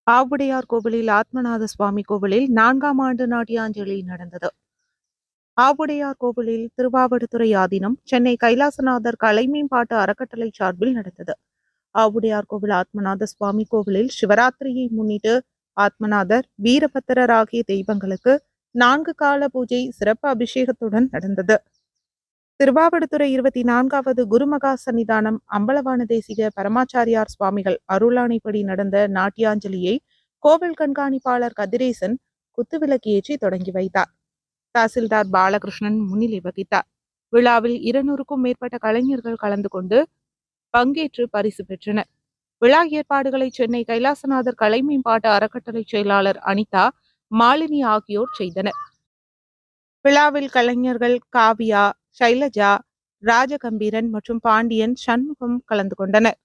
ஆவுடையார் கோவிலில் ஆத்மநாத சுவாமி கோவிலில் 4ஆம் ஆண்டு நாட்டியாஞ்சலி நடந்தது. ஆவுடையார் கோவிலில் திருவாவடுதுறை ஆதீனம், சென்னை கைலாசநாதர் கலை மேம்பாட்டு அறக்கட்டளை சார்பில் நடந்தது. ஆவுடையார் கோவில் ஆத்மநாத சுவாமி கோவிலில் சிவராத்திரியை முன்னிட்டு ஆத்மநாதர், வீரபத்திரர் ஆகிய தெய்வங்களுக்கு 4 கால பூஜை சிறப்பு அபிஷேகத்துடன் நடந்தது. திருவாவடுதுறை 24வது குருமகா சன்னிதானம் அம்பலவான தேசிக பரமாச்சாரியார் சுவாமிகள் அருளாணைப்படி நடந்த நாட்டியாஞ்சலியை கோவில் கண்காணிப்பாளர் கதிரேசன் குத்துவிளக்கு ஏற்றி தொடங்கி வைத்தார். தாசில்தார் பாலகிருஷ்ணன் முன்னிலை வகித்தார். விழாவில் 200க்கும் மேற்பட்ட கலைஞர்கள் கலந்து கொண்டு பங்கேற்று பரிசு பெற்றனர். விழா ஏற்பாடுகளை சென்னை கைலாசநாதர் கலை மேம்பாட்டு அறக்கட்டளை செயலாளர் அனிதா, மாலினி ஆகியோர் செய்தனர். விழாவில் கலைஞர்கள் காவியா, சைலஜா, ராஜகம்பீரன் மற்றும் பாண்டியன், சண்முகம் கலந்து கொண்டனர்.